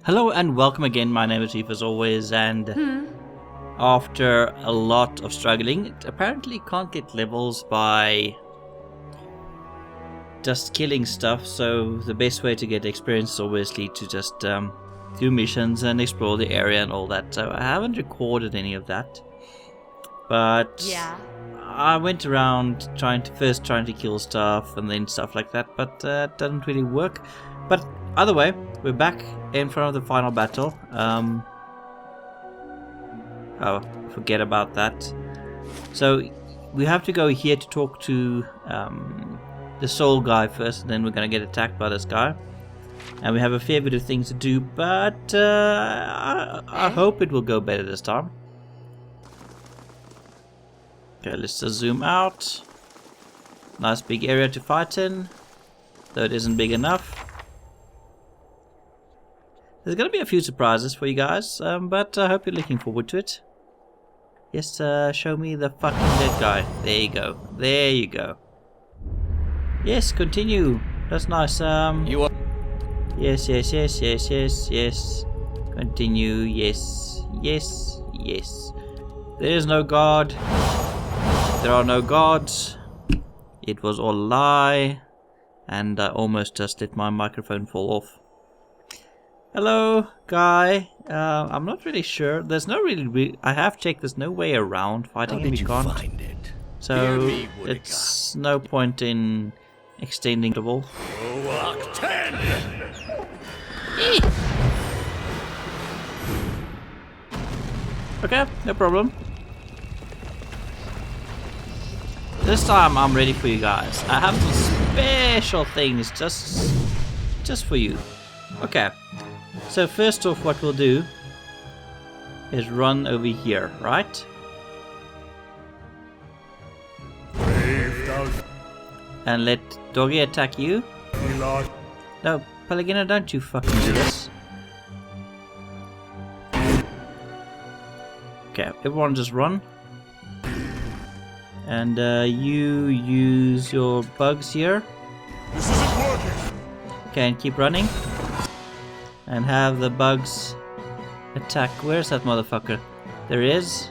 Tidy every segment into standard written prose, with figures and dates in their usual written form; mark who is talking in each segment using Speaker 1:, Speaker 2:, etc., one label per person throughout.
Speaker 1: Hello and welcome again, my name is Chief as always, and after a lot of struggling, it apparently can't get levels by just killing stuff, so the best way to get experience is obviously to just do missions and explore the area and all that. So I haven't recorded any of that, but I went around trying to kill stuff and then stuff like that, but it doesn't really work. But either way, we're back in front of the final battle. Oh, forget about that. So we have to go here to talk to the soul guy first, and then we're gonna get attacked by this guy. And we have a fair bit of things to do, but I hope it will go better this time. Okay, let's just zoom out. Nice big area to fight in, though it isn't big enough. There's gonna be a few surprises for you guys, but I hope you're looking forward to it. Yes, show me the fucking dead guy. There you go. There you go. Yes, continue. That's nice.
Speaker 2: You are.
Speaker 1: Yes. Continue. Yes. There is no God. There are no gods. It was all a lie. And I almost just let my microphone fall off. Hello, guy. I'm not really sure. There's no really. I have checked. There's no way around fighting him. You can't.
Speaker 2: Find it?
Speaker 1: So it's no point in extending the ball. Okay, no problem. This time I'm ready for you guys. I have some special things just for you. Okay. So first off, what we'll do is run over here, right? And let Doggy attack you. No, Pelagina, don't you fucking do this. Okay, everyone just run. And you use your bugs here.
Speaker 2: This isn't working.
Speaker 1: Okay, and keep running. And have the bugs attack. Where's that motherfucker? There he is.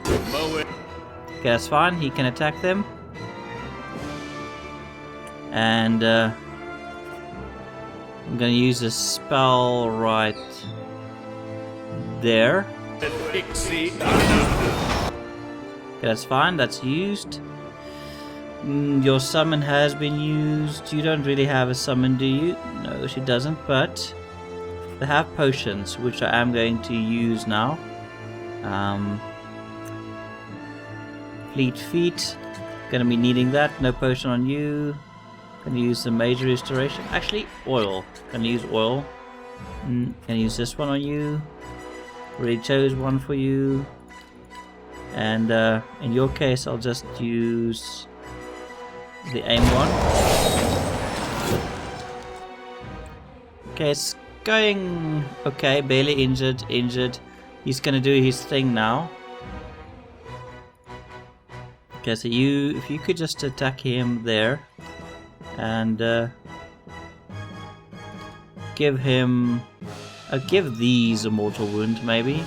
Speaker 1: Okay, that's fine. He can attack them. And I'm gonna use a spell right there. Okay, that's fine. That's used. Your summon has been used. You don't really have a summon, do you? No, she doesn't, but they have potions, which I am going to use now. Fleet feet. Gonna be needing that. No potion on you. Gonna use the major restoration. Actually, oil. Gonna use oil. Gonna use this one on you. Already chose one for you. And in your case, I'll just use the aim one. Okay, it's going okay. Barely injured. He's gonna do his thing now. Okay, so if you could just attack him there and give these a mortal wound maybe.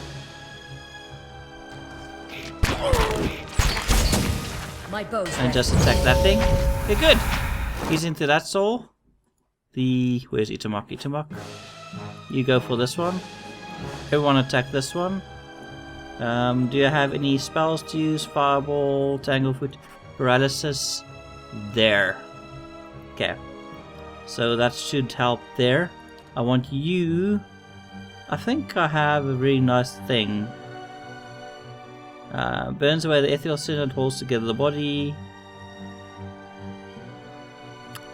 Speaker 1: And just attack that thing. Okay, good. He's into that soul. Where's Itamak? Itamak. You go for this one. Everyone attack this one. Do you have any spells to use? Fireball, Tanglefoot, Paralysis. There. Okay. So that should help there. I want you. I think I have a really nice thing. Burns away the ethereal sin and holds together the body.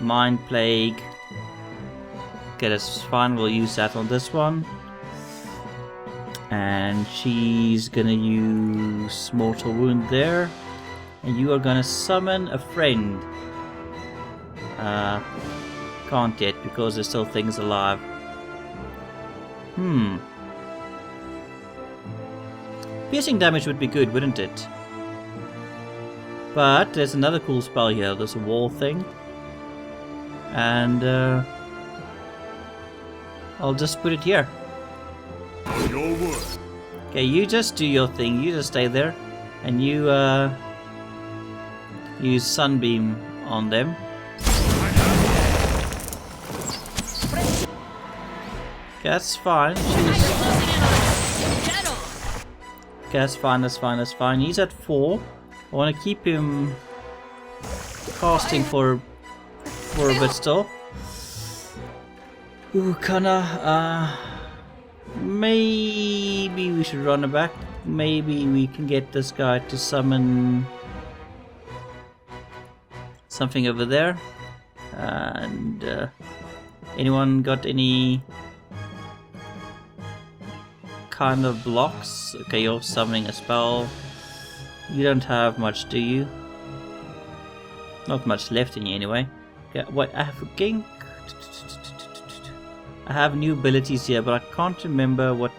Speaker 1: Mind Plague. Okay, that's fine. We'll use that on this one. And she's gonna use Mortal Wound there. And you are gonna summon a friend. Can't yet because there's still things alive. Piercing damage would be good, wouldn't it? But there's another cool spell here. There's a wall thing. And I'll just put it here.
Speaker 2: On your word.
Speaker 1: Okay, you just do your thing. You just stay there. And you use Sunbeam on them. Okay, that's fine. Okay, that's fine, that's fine, that's fine. He's at 4. I want to keep him casting for a bit still. Ooh, Connor, maybe we should run it back. Maybe we can get this guy to summon something over there. And anyone got any kind of blocks? Okay, you're summoning a spell. You don't have much, do you? Not much left in you anyway. Okay, wait, I have a gink. I have new abilities here, but I can't remember what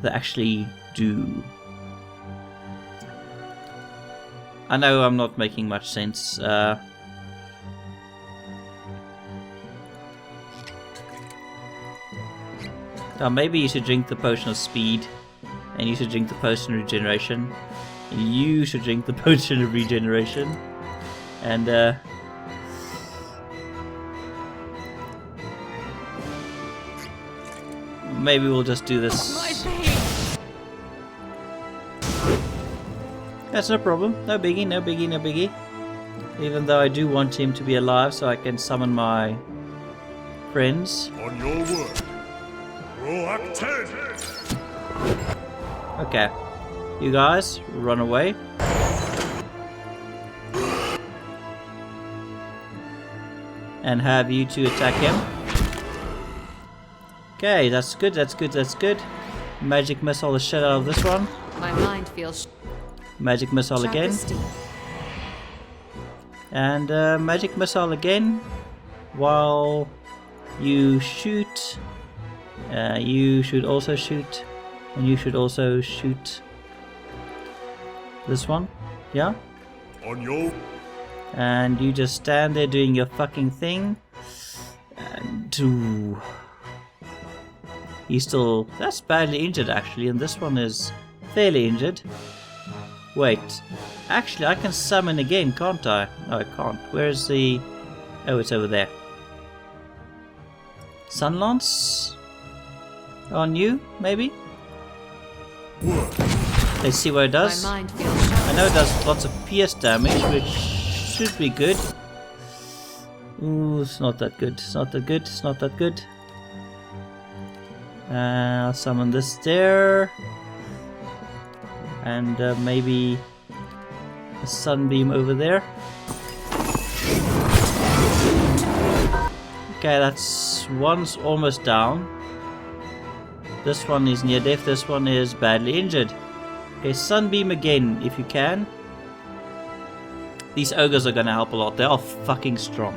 Speaker 1: they actually do. I know I'm not making much sense. Maybe you should drink the potion of speed, and you should drink the potion of regeneration, and you should drink the potion of regeneration, and maybe we'll just do this. That's no problem. No biggie, no biggie, no biggie. Even though I do want him to be alive so I can summon my friends.
Speaker 2: On your word. Rock 10.
Speaker 1: Okay. You guys, run away. And have you two attack him. Okay, that's good, that's good, that's good. Magic missile the shit out of this one.
Speaker 3: My mind feels
Speaker 1: Magic missile again. And magic missile again. While you shoot, you should also shoot. And you should also shoot this one. Yeah?
Speaker 2: On your...
Speaker 1: And you just stand there doing your fucking thing. And he's still... That's badly injured actually, and this one is fairly injured. Wait. Actually, I can summon again, can't I? No, I can't. Where's the... Oh, it's over there. Sunlance? On you, maybe? Let's see what it does.
Speaker 3: my mind feels
Speaker 1: I know it does lots of pierce damage, which should be good. Ooh, it's not that good. It's not that good. It's not that good. I'll summon this there. And maybe a sunbeam over there. Okay, that's one's almost down. This one is near death. This one is badly injured. Okay, sunbeam again if you can. These ogres are gonna help a lot. They are fucking strong.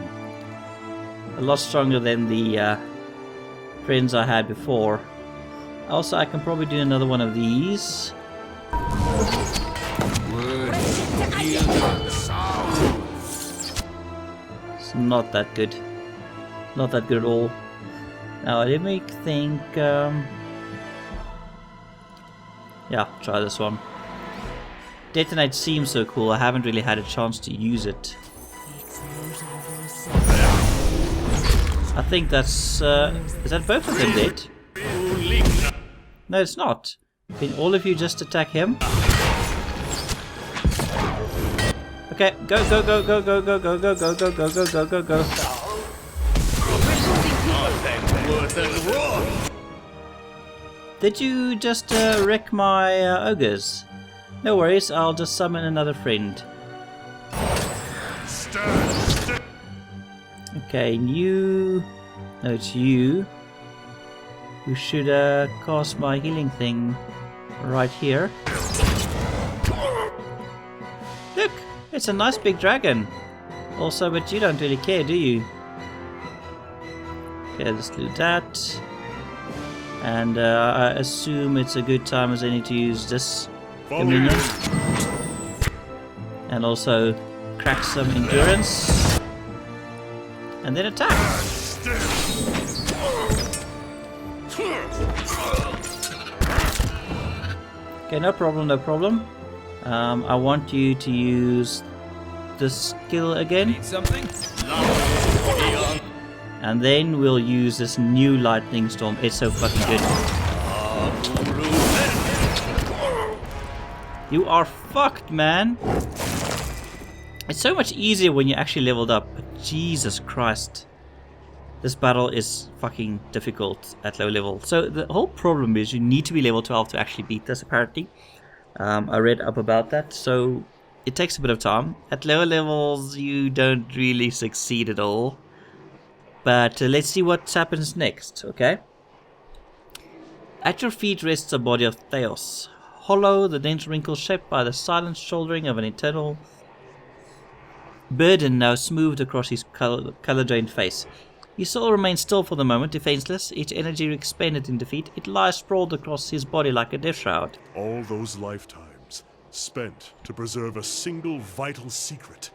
Speaker 1: A lot stronger than the friends I had before. Also, I can probably do another one of these. It's not that good. Not that good at all. Now, let me think. Yeah, try this one. Detonate seems so cool. I haven't really had a chance to use it. I think that's... is that both of them dead? No, it's not. Can all of you just attack him? Okay, go, go, go, go, go, go, go, go, go, go, go, go, go, go, go. Did you just wreck my ogres? No worries, I'll just summon another friend. Okay, you... No, it's you. You should cast my healing thing right here. Look! It's a nice big dragon! Also, but you don't really care, do you? Okay, let's do that. And I assume it's a good time as any to use this dominion. And also crack some endurance. And then attack! Okay, no problem, no problem. I want you to use the skill again.
Speaker 3: Need something?
Speaker 1: And then we'll use this new lightning storm. It's so fucking good. You are fucked, man. It's so much easier when you actually leveled up. But Jesus Christ. This battle is fucking difficult at low level. So the whole problem is you need to be level 12 to actually beat this, apparently. I read up about that. So it takes a bit of time. At lower levels, you don't really succeed at all. But let's see what happens next, okay? At your feet rests the body of Theos. Hollow, the dense wrinkles shaped by the silent shouldering of an eternal burden now smoothed across his color-drained face. His soul remains still for the moment, defenseless, each energy expended in defeat. It lies sprawled across his body like a death shroud.
Speaker 2: All those lifetimes spent to preserve a single vital secret.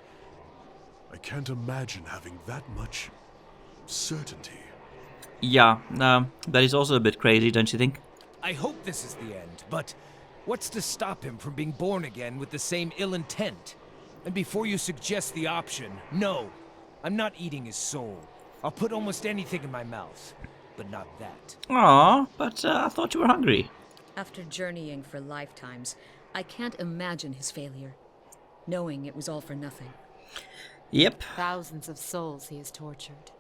Speaker 2: I can't imagine having that much certainty.
Speaker 1: Yeah, that is also a bit crazy, don't you think?
Speaker 3: I hope this is the end, but what's to stop him from being born again with the same ill intent? And before you suggest the option, no, I'm not eating his soul. I'll put almost anything in my mouth, but not that.
Speaker 1: Aw, but I thought you were hungry.
Speaker 4: After journeying for lifetimes, I can't imagine his failure, knowing it was all for nothing.
Speaker 1: Yep.
Speaker 5: Thousands of souls he has tortured.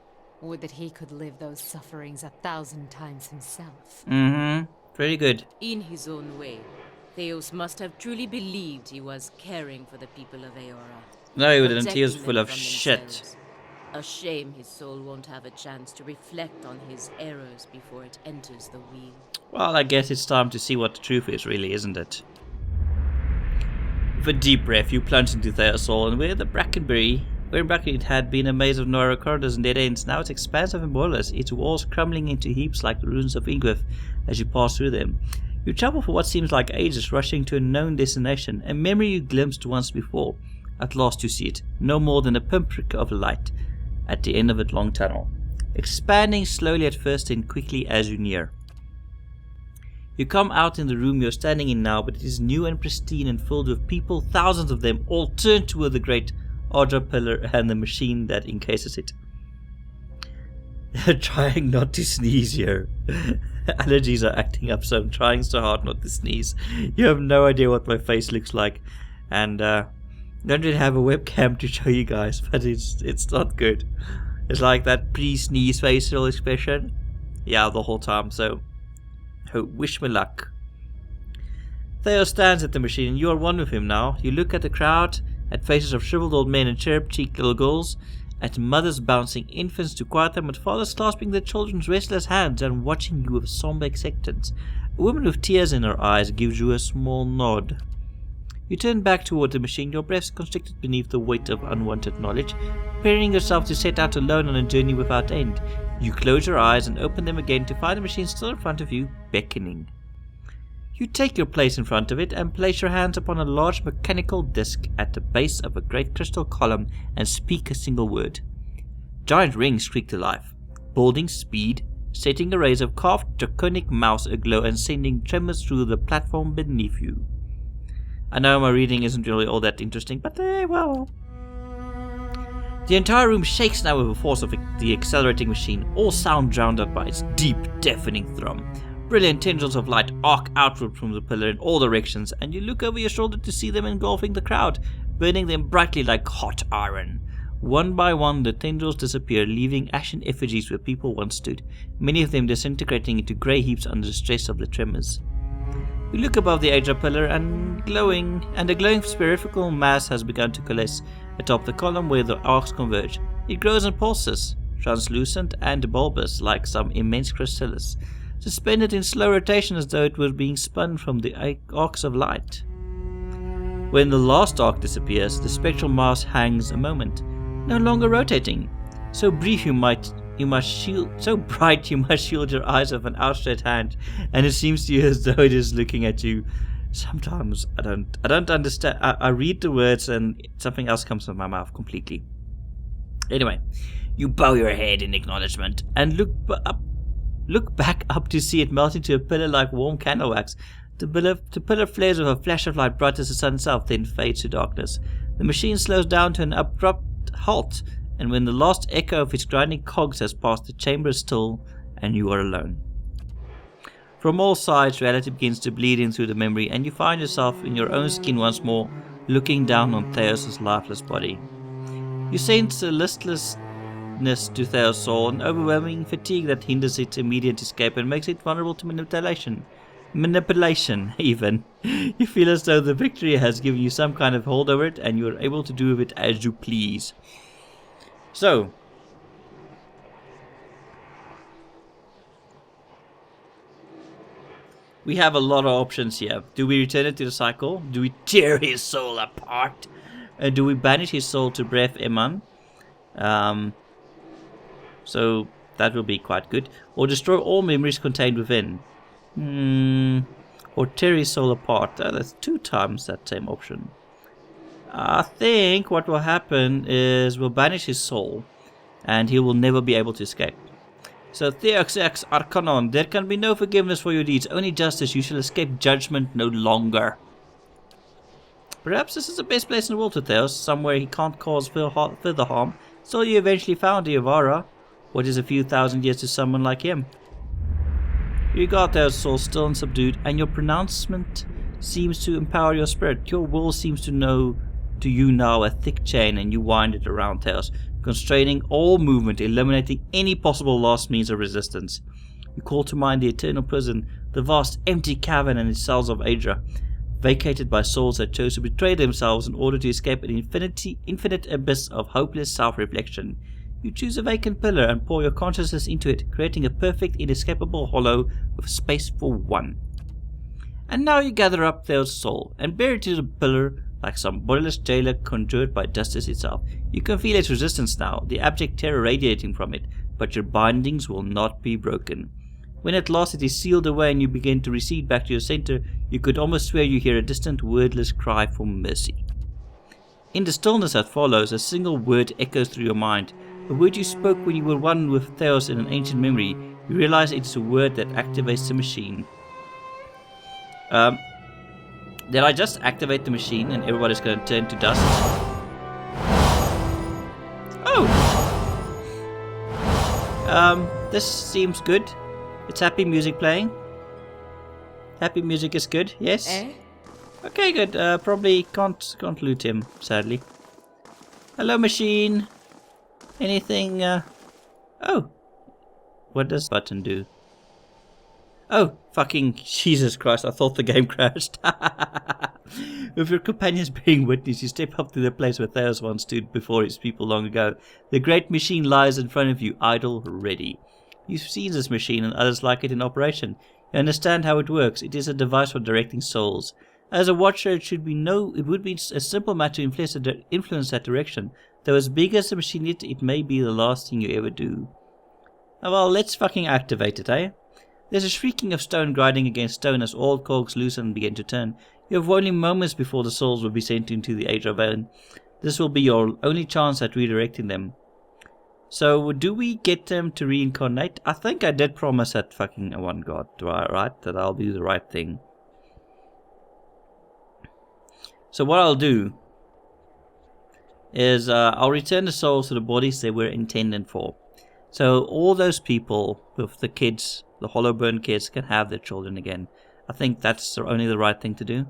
Speaker 5: Would that he could live those sufferings 1,000 times himself.
Speaker 1: Mm-hmm. Very good.
Speaker 6: In his own way, Theos must have truly believed he was caring for the people of Eora.
Speaker 1: No, he wouldn't. He was
Speaker 6: protecting
Speaker 1: full
Speaker 6: them
Speaker 1: of
Speaker 6: from
Speaker 1: shit.
Speaker 6: themselves. A shame his soul won't have a chance to reflect on his errors before it enters the wheel.
Speaker 1: Well, I guess it's time to see what the truth is, really, isn't it? With a deep breath, you plunge into Theos' soul, and where in Bracken it had been a maze of narrow corridors and dead ends, now it's expansive and borderless, its walls crumbling into heaps like the ruins of Ingwith as you pass through them. You travel for what seems like ages, rushing to a known destination, a memory you glimpsed once before. At last you see it, no more than a pinprick of light at the end of a long tunnel, expanding slowly at first and quickly as you near. You come out in the room you're standing in now, but it is new and pristine and filled with people, thousands of them, all turned toward the great Ardra pillar and the machine that encases it. Trying not to sneeze here. Allergies are acting up, so I'm trying so hard not to sneeze. You have no idea what my face looks like, and don't really have a webcam to show you guys, but it's not good. It's like that pre-sneeze facial expression. Yeah, the whole time, so wish me luck. Theo stands at the machine, and you are one with him now. You look at the crowd, at faces of shriveled old men and cherub-cheeked little girls, at mothers bouncing infants to quiet them, and fathers clasping their children's restless hands and watching you with somber acceptance. A woman with tears in her eyes gives you a small nod. You turn back toward the machine, your breath constricted beneath the weight of unwanted knowledge, preparing yourself to set out alone on a journey without end. You close your eyes and open them again to find the machine still in front of you, beckoning. You take your place in front of it and place your hands upon a large mechanical disc at the base of a great crystal column and speak a single word. Giant rings shriek to life, building speed, setting arrays of carved draconic mouths aglow and sending tremors through the platform beneath you. I know my reading isn't really all that interesting, but well. The entire room shakes now with the force of the accelerating machine, all sound drowned out by its deep, deafening thrum. Brilliant tendrils of light arc outward from the pillar in all directions, and you look over your shoulder to see them engulfing the crowd, burning them brightly like hot iron. One by one the tendrils disappear, leaving ashen effigies where people once stood, many of them disintegrating into grey heaps under the stress of the tremors. You look above the Adra pillar, and a glowing spherical mass has begun to coalesce atop the column where the arcs converge. It grows and pulses, translucent and bulbous like some immense chrysalis, suspended in slow rotation as though it were being spun from the arcs of light. When the last arc disappears, the spectral mass hangs a moment, no longer rotating. So bright you must shield your eyes with an outstretched hand, and it seems to you as though it is looking at you. Sometimes I don't understand. I read the words and something else comes from my mouth completely. Anyway, you bow your head in acknowledgement and look back up to see it melt into a pillar like warm candle wax, The pillar flares with a flash of light bright as the sun itself, then fades to darkness. The machine slows down to an abrupt halt, and when the last echo of its grinding cogs has passed, the chamber is still, and you are alone. From all sides, reality begins to bleed in through the memory, and you find yourself in your own skin once more, looking down on Theos' lifeless body. You sense a listlessness to Theos' soul, an overwhelming fatigue that hinders its immediate escape and makes it vulnerable to manipulation. Manipulation, even. You feel as though the victory has given you some kind of hold over it, and you are able to do with it as you please. So, we have a lot of options here. Do we return it to the cycle? Do we tear his soul apart? Do we banish his soul to Bref Eman? So that will be quite good. Or destroy all memories contained within. Or tear his soul apart. That's 2 times that same option. I think what will happen is we'll banish his soul, and he will never be able to escape. So Theox Ex Arcanon, there can be no forgiveness for your deeds, only justice. You shall escape judgment no longer. Perhaps this is the best place in the world to Theos, somewhere he can't cause further harm. So you eventually found Iavara. What is a few thousand years to someone like him? You got Theos' soul still unsubdued, and your pronouncement seems to empower your spirit. Your will seems to know to you now a thick chain, and you wind it around Theos, constraining all movement, eliminating any possible last means of resistance. You call to mind the eternal prison, the vast empty cavern and its cells of Adra, vacated by souls that chose to betray themselves in order to escape an infinite abyss of hopeless self-reflection. You choose a vacant pillar and pour your consciousness into it, creating a perfect, inescapable hollow with space for one. And now you gather up Theos' soul and bury it to the pillar like some bodiless jailer conjured by justice itself. You can feel its resistance now, the abject terror radiating from it, but your bindings will not be broken. When at last it is sealed away and you begin to recede back to your center, you could almost swear you hear a distant wordless cry for mercy. In the stillness that follows, a single word echoes through your mind. A word you spoke when you were one with Theos in an ancient memory. You realize it's a word that activates the machine. Did I just activate the machine and everybody's going to turn to dust? Oh! This seems good. It's happy music playing. Happy music is good, yes? Okay, good. Probably can't loot him, sadly. Hello, machine. Anything, Oh! What does the button do? Oh, fucking Jesus Christ, I thought the game crashed. With your companions being witness, you step up to the place where Theos once stood before his people long ago. The great machine lies in front of you, idle, ready. You've seen this machine and others like it in operation. You understand how it works. It is a device for directing souls. As a watcher, it would be a simple matter to influence that direction. Though as big as the machine is, it may be the last thing you ever do. Oh, well, let's fucking activate it, eh? There's a shrieking of stone grinding against stone as all cogs loosen and begin to turn. You have only moments before the souls will be sent into the Age of Owen. This will be your only chance at redirecting them. So, do we get them to reincarnate? I think I did promise that fucking one god, right? That I'll do the right thing. So what I'll do is I'll return the souls to the bodies they were intended for. So all those people with the kids, the Hollowburn kids, can have their children again. I think that's only the right thing to do.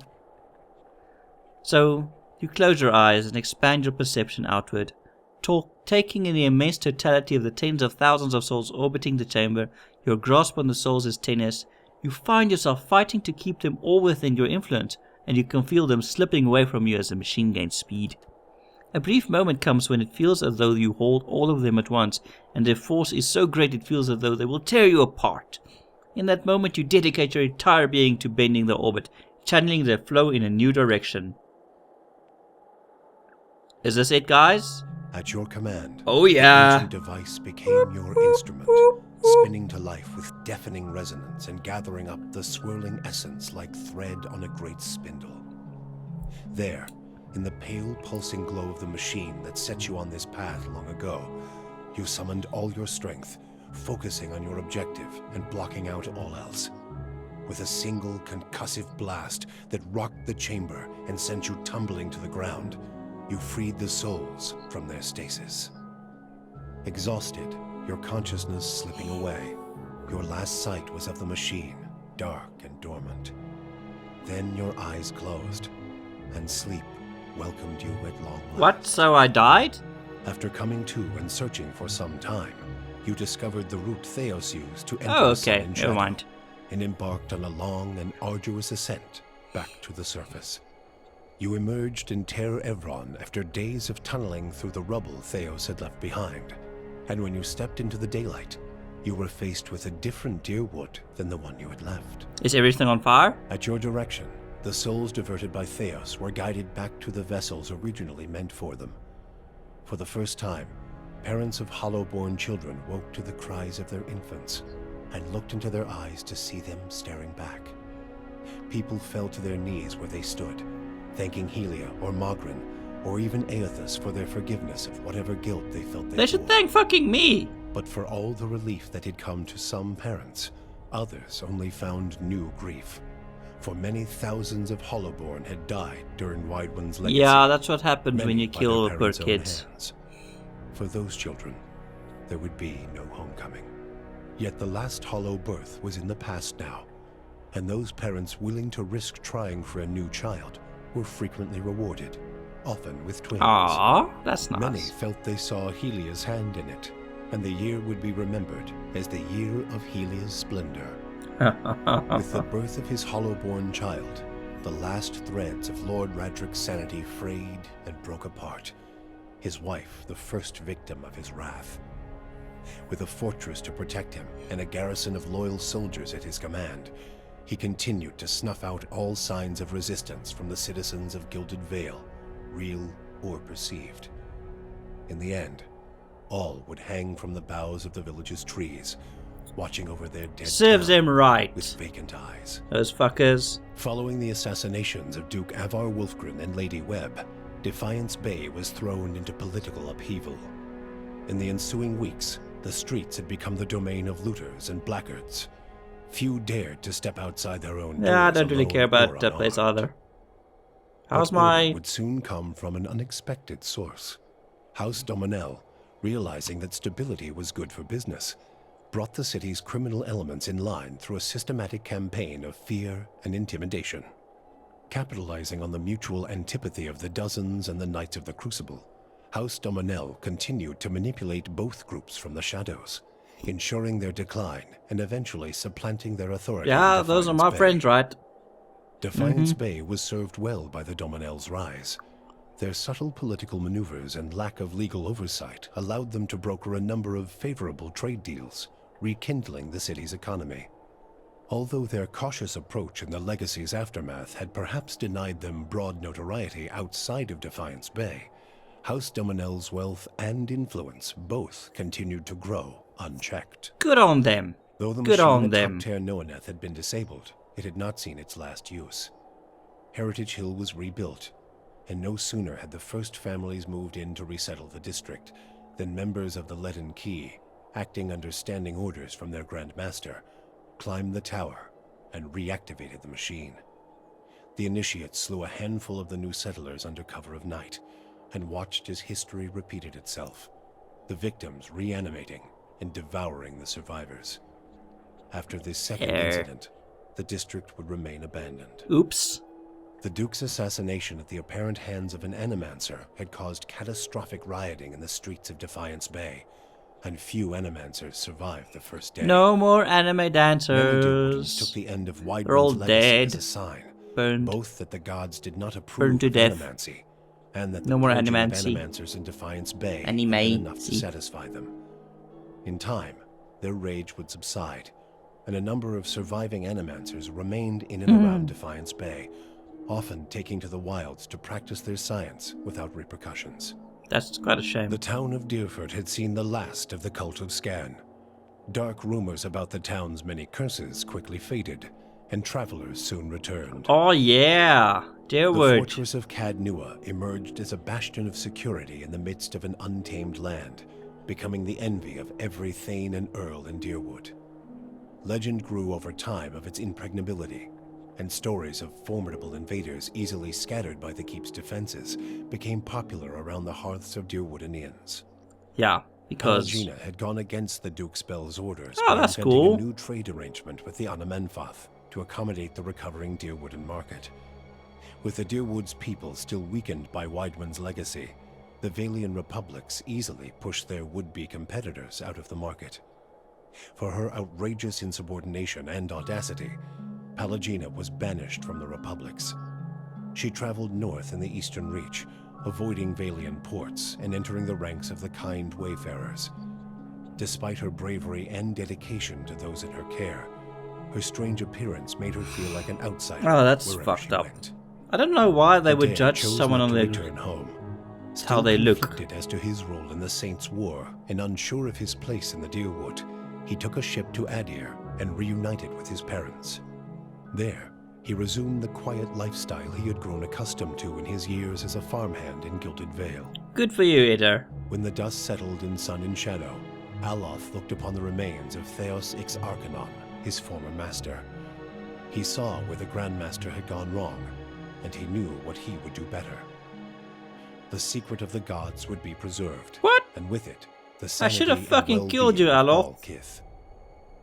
Speaker 1: So you close your eyes and expand your perception outward, taking in the immense totality of the tens of thousands of souls orbiting the chamber. Your grasp on the souls is tenuous. You find yourself fighting to keep them all within your influence, and you can feel them slipping away from you as the machine gains speed. A brief moment comes when it feels as though you hold all of them at once, and their force is so great it feels as though they will tear you apart. In that moment you dedicate your entire being to bending their orbit, channeling their flow in a new direction. Is this it, guys?
Speaker 7: At your command,
Speaker 1: oh yeah,
Speaker 7: the ancient device became your instrument, spinning to life with deafening resonance and gathering up the swirling essence like thread on a great spindle. There, in the pale pulsing glow of the machine that set you on this path long ago, you summoned all your strength, focusing on your objective and blocking out all else. with a single concussive blast that rocked the chamber and sent you tumbling to the ground, you freed the souls from their stasis. Exhausted, your consciousness slipping away, your last sight was of the machine, dark and dormant. Then your eyes closed, and sleep welcomed you at long last.
Speaker 1: What? So I died?
Speaker 7: After coming to and searching for some time, you discovered the route Theos used to enter
Speaker 1: Oh,
Speaker 7: the sun
Speaker 1: okay.
Speaker 7: in
Speaker 1: Never
Speaker 7: shadow,
Speaker 1: mind.
Speaker 7: and embarked on a long and arduous ascent back to the surface. You emerged in Ter Evron after days of tunneling through the rubble Theos had left behind, and when you stepped into the daylight, you were faced with a different Deerwood than the one you had left.
Speaker 1: Is everything on fire?
Speaker 7: At your direction, the souls diverted by Theos were guided back to the vessels originally meant for them. For the first time, parents of hollow-born children woke to the cries of their infants and looked into their eyes to see them staring back. People fell to their knees where they stood, thanking Helia or Mogren or even Aethys for their forgiveness of whatever guilt they felt they
Speaker 1: They should
Speaker 7: bore.
Speaker 1: thank fucking me.
Speaker 7: But for all the relief that had come to some parents, others only found new grief. For many thousands of Hollowborn had died during Widewind's legacy.
Speaker 1: Yeah, that's what happens when
Speaker 7: many
Speaker 1: you
Speaker 7: by
Speaker 1: kill
Speaker 7: their
Speaker 1: poor
Speaker 7: parents' own
Speaker 1: kids.
Speaker 7: hands. For those children, there would be no homecoming. Yet the last Hollow birth was in the past now, and those parents willing to risk trying for a new child were frequently rewarded, often with twins.
Speaker 1: Aww, that's nice.
Speaker 7: Many felt they saw Helia's hand in it, and the year would be remembered as the year of Helia's splendor. With the birth of his Hollowborn child, the last threads of Lord Radric's sanity frayed and broke apart, his wife the first victim of his wrath. With a fortress to protect him and a garrison of loyal soldiers at his command, he continued to snuff out all signs of resistance from the citizens of Gilded Vale, real or perceived. In the end, all would hang from the boughs of the village's trees, watching over their dead
Speaker 1: Serves
Speaker 7: town
Speaker 1: him right.
Speaker 7: with vacant eyes.
Speaker 1: Those fuckers.
Speaker 7: Following the assassinations of Duke Avar Wolfgren and Lady Webb, Defiance Bay was thrown into political upheaval. In the ensuing weeks, the streets had become the domain of looters and blackguards. Few dared to step outside their own doors.
Speaker 1: Yeah, I don't really
Speaker 7: alone
Speaker 1: care about
Speaker 7: or
Speaker 1: that place
Speaker 7: unarmed.
Speaker 1: either. How's
Speaker 7: But order
Speaker 1: my...
Speaker 7: would soon come from an unexpected source. House Dominel, realizing that stability was good for business, brought the city's criminal elements in line through a systematic campaign of fear and intimidation. Capitalizing on the mutual antipathy of the Dozens and the Knights of the Crucible, House Dominel continued to manipulate both groups from the shadows, ensuring their decline and eventually supplanting their authority.
Speaker 1: Yeah,
Speaker 7: in
Speaker 1: those are
Speaker 7: Defiance
Speaker 1: my
Speaker 7: Bay.
Speaker 1: friends, right?
Speaker 7: Defiance Bay was served well by the Dominel's rise. Their subtle political maneuvers and lack of legal oversight allowed them to broker a number of favorable trade deals, rekindling the city's economy. Although their cautious approach in the legacy's aftermath had perhaps denied them broad notoriety outside of Defiance Bay, House Dominel's wealth and influence both continued to grow unchecked.
Speaker 1: Good on them.
Speaker 7: Though the
Speaker 1: Good on
Speaker 7: machine at
Speaker 1: them.
Speaker 7: Top Ter Noaneth had been disabled, it had not seen its last use. Heritage Hill was rebuilt, and no sooner had the first families moved in to resettle the district than members of the Leaden Key, acting under standing orders from their Grand Master, climbed the tower and reactivated the machine. The initiates slew a handful of the new settlers under cover of night and watched as history repeated itself, the victims reanimating and devouring the survivors. After this second incident, the district would remain abandoned.
Speaker 1: Oops.
Speaker 7: The Duke's assassination at the apparent hands of an Animancer had caused catastrophic rioting in the streets of Defiance Bay, and few Animancers survived the first day.
Speaker 1: No more anime
Speaker 7: Many
Speaker 1: dancers.
Speaker 7: took the end of
Speaker 1: They're all
Speaker 7: Widewind's legacy
Speaker 1: dead.
Speaker 7: as a sign,
Speaker 1: Burned.
Speaker 7: both that the gods did not approve
Speaker 1: Burned to
Speaker 7: of
Speaker 1: death.
Speaker 7: Animancy, and that
Speaker 1: No
Speaker 7: the
Speaker 1: more
Speaker 7: purging of
Speaker 1: Animancy.
Speaker 7: Animancers in Defiance Bay had been enough to
Speaker 1: Animancy.
Speaker 7: satisfy them. In time, their rage would subside, and a number of surviving Animancers remained in and around Defiance Bay, often taking to the wilds to practice their science without repercussions.
Speaker 1: That's quite a shame.
Speaker 7: The town of Deerford had seen the last of the cult of Scan. Dark rumors about the town's many curses quickly faded, and travelers soon returned.
Speaker 1: Oh yeah,
Speaker 7: The
Speaker 1: Deerwood.
Speaker 7: fortress of Cadnua emerged as a bastion of security in the midst of an untamed land, becoming the envy of every Thane and Earl in Deerwood. legend grew over time of its impregnability, and stories of formidable invaders easily scattered by the keep's defenses became popular around the hearths of Deerwood inns.
Speaker 1: Yeah, because...
Speaker 7: Pallegina had gone against the Duke's Bell's orders
Speaker 1: Oh,
Speaker 7: by
Speaker 1: that's
Speaker 7: inventing
Speaker 1: cool.
Speaker 7: a new trade arrangement with the Anamenfath to accommodate the recovering Deerwooden market. With the Deerwood's people still weakened by Widewind's legacy, the Valian republics easily pushed their would-be competitors out of the market. For her outrageous insubordination and audacity, Pallegina was banished from the republics. She traveled north in the Eastern Reach, avoiding Valian ports and entering the ranks of the kind wayfarers. Despite her bravery and dedication to those in her care, her strange appearance made her feel like an outsider.
Speaker 1: Oh, that's
Speaker 7: wherever
Speaker 1: fucked
Speaker 7: she
Speaker 1: up.
Speaker 7: went.
Speaker 1: I don't know why they would
Speaker 7: Adair
Speaker 1: judge
Speaker 7: chose
Speaker 1: someone
Speaker 7: not
Speaker 1: on
Speaker 7: to
Speaker 1: their...
Speaker 7: return home.
Speaker 1: how
Speaker 7: Still
Speaker 1: they look.
Speaker 7: conflicted as to his role in the Saints' War and unsure of his place in the Deerwood, he took a ship to Adir and reunited with his parents. There, he resumed the quiet lifestyle he had grown accustomed to in his years as a farmhand in Gilded Vale.
Speaker 1: Good for you, Eder.
Speaker 7: When the dust settled in sun and shadow, Aloth looked upon the remains of Theos Ix Arcanon, his former master. He saw where the Grandmaster had gone wrong, and he knew what he would do better. The secret of the gods would be preserved.
Speaker 1: What?
Speaker 7: And with it, the
Speaker 1: I
Speaker 7: sanity
Speaker 1: should have
Speaker 7: and
Speaker 1: fucking killed you,
Speaker 7: well-being of all
Speaker 1: Aloth.
Speaker 7: Kith.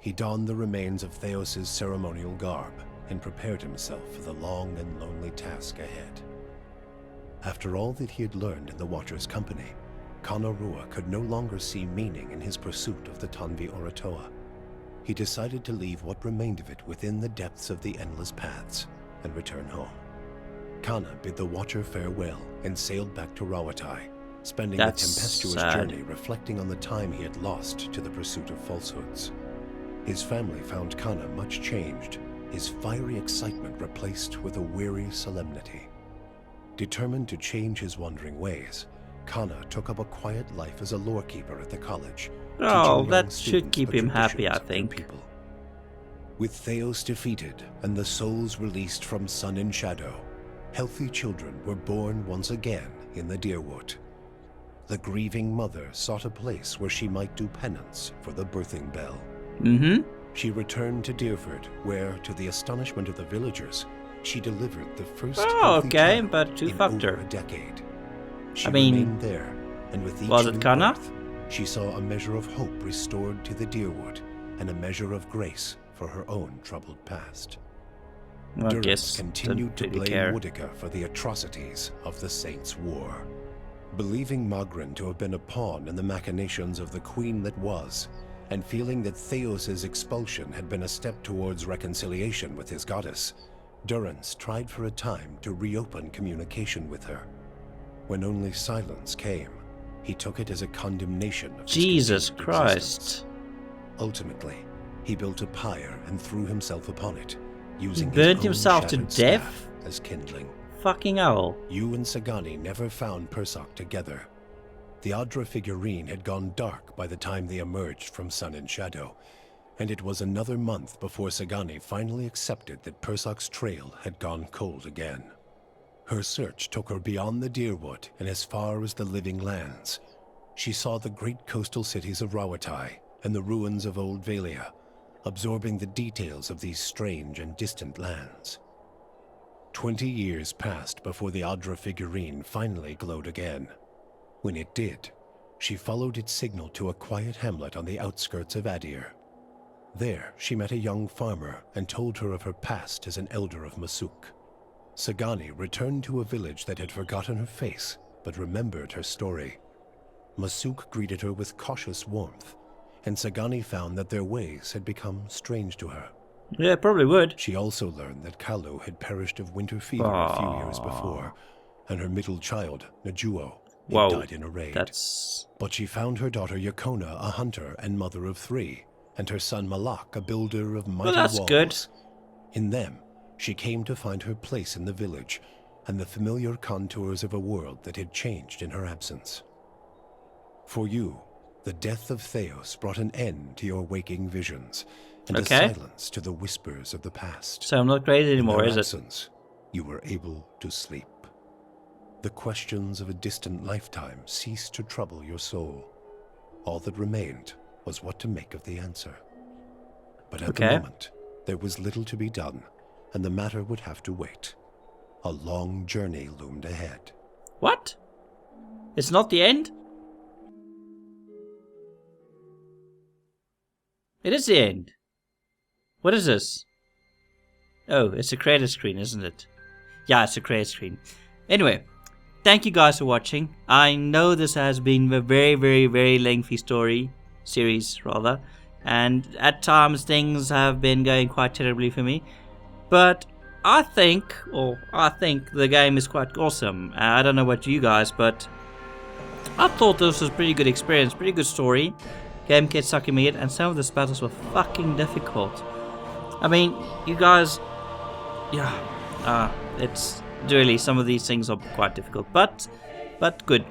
Speaker 7: He donned the remains of Theos' ceremonial garb and prepared himself for the long and lonely task ahead. After all that he had learned in the Watcher's company, Kanarua could no longer see meaning in his pursuit of the Tanvi Oratoa. He decided to leave what remained of it within the depths of the endless paths and return home. Kana bid the Watcher farewell and sailed back to Rawatai, spending
Speaker 1: That's
Speaker 7: the tempestuous
Speaker 1: sad.
Speaker 7: journey reflecting on the time he had lost to the pursuit of falsehoods. His family found Kana much changed, his fiery excitement replaced with a weary solemnity. Determined to change his wandering ways, Kana took up a quiet life as a lorekeeper at the college.
Speaker 1: Oh,
Speaker 7: teaching
Speaker 1: that
Speaker 7: young
Speaker 1: should
Speaker 7: students
Speaker 1: keep
Speaker 7: the
Speaker 1: him happy,
Speaker 7: traditions
Speaker 1: I
Speaker 7: of their
Speaker 1: think.
Speaker 7: people. With Theos defeated and the souls released from sun and shadow, healthy children were born once again in the Deerwood. The grieving mother sought a place where she might do penance for the birthing bell.
Speaker 1: Mm-hmm.
Speaker 7: She returned to Deerford, where, to the astonishment of the villagers, she delivered the first
Speaker 1: Oh,
Speaker 7: healthy
Speaker 1: okay,
Speaker 7: child
Speaker 1: but who
Speaker 7: in
Speaker 1: fucked
Speaker 7: over
Speaker 1: her?
Speaker 7: a decade. She
Speaker 1: I mean,
Speaker 7: remained there, and with each
Speaker 1: was it
Speaker 7: new
Speaker 1: Kana?
Speaker 7: birth, she saw a measure of hope restored to the Deerwood, and a measure of grace for her own troubled past.
Speaker 1: Well, I
Speaker 7: Durrance
Speaker 1: guess
Speaker 7: continued to
Speaker 1: don't really
Speaker 7: blame
Speaker 1: care.
Speaker 7: Woodica for the atrocities of the Saints' War. Believing Magrin to have been a pawn in the machinations of the queen that was, and feeling that Theos' expulsion had been a step towards reconciliation with his goddess, Durrance tried for a time to reopen communication with her. When only silence came, he took it as a condemnation of his
Speaker 1: Jesus
Speaker 7: continued
Speaker 1: Christ.
Speaker 7: existence. Ultimately, he built a pyre and threw himself upon it, using
Speaker 1: burned
Speaker 7: his own
Speaker 1: himself to
Speaker 7: shattered
Speaker 1: death?
Speaker 7: staff as kindling.
Speaker 1: Fucking hell.
Speaker 7: You and Sagani never found Persoc together. The Adra figurine had gone dark by the time they emerged from Sun and Shadow, and it was another month before Sagani finally accepted that Persoc's trail had gone cold again. Her search took her beyond the Deerwood and as far as the Living Lands. She saw the great coastal cities of Rawatai and the ruins of Old Valia, absorbing the details of these strange and distant lands. 20 years passed before the Adra figurine finally glowed again. When it did, she followed its signal to a quiet hamlet on the outskirts of Adir. There, she met a young farmer and told her of her past as an elder of Masuk. Sagani returned to a village that had forgotten her face, but remembered her story. Masuk greeted her with cautious warmth, and Sagani found that their ways had become strange to her.
Speaker 1: Yeah, probably would.
Speaker 7: She also learned that Kalu had perished of winter fever a few years before, and her middle child, Najuo, had died in a raid.
Speaker 1: That's...
Speaker 7: But she found her daughter Yakona a hunter and mother of 3, and her son Malak a builder of mighty
Speaker 1: that's
Speaker 7: walls.
Speaker 1: good.
Speaker 7: In them, she came to find her place in the village, and the familiar contours of a world that had changed in her absence. For you, the death of Theos brought an end to your waking visions, and a silence to the whispers of the past.
Speaker 1: So I'm not crazy anymore,
Speaker 7: In
Speaker 1: is
Speaker 7: their
Speaker 1: it?
Speaker 7: absence, you were able to sleep. The questions of a distant lifetime ceased to trouble your soul. All that remained was what to make of the answer. But But at the moment, there was little to be done, and the matter would have to wait. A long journey loomed ahead.
Speaker 1: What? It's not the end? It is the end. What is this? Oh, it's a creator screen, isn't it? Yeah, it's a creator screen. Anyway, thank you guys for watching. I know this has been a very, very, very lengthy series rather, and at times things have been going quite terribly for me. But I think the game is quite awesome. I don't know about you guys, but I thought this was a pretty good experience, pretty good story. Game kept sucking me in, and some of the battles were fucking difficult. I mean, you guys, yeah, it's really, some of these things are quite difficult, but good.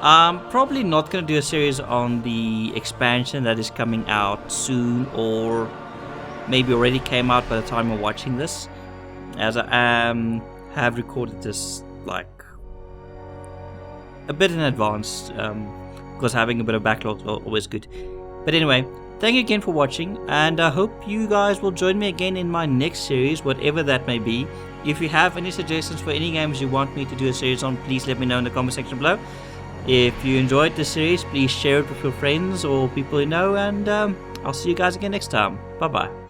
Speaker 1: I'm probably not going to do a series on the expansion that is coming out soon, or maybe already came out by the time you're watching this, as I have recorded this like a bit in advance, because having a bit of backlog is always good. But anyway, thank you again for watching, and I hope you guys will join me again in my next series, whatever that may be. If you have any suggestions for any games you want me to do a series on, please let me know in the comment section below. If you enjoyed this series, please share it with your friends or people you know, and I'll see you guys again next time. Bye bye.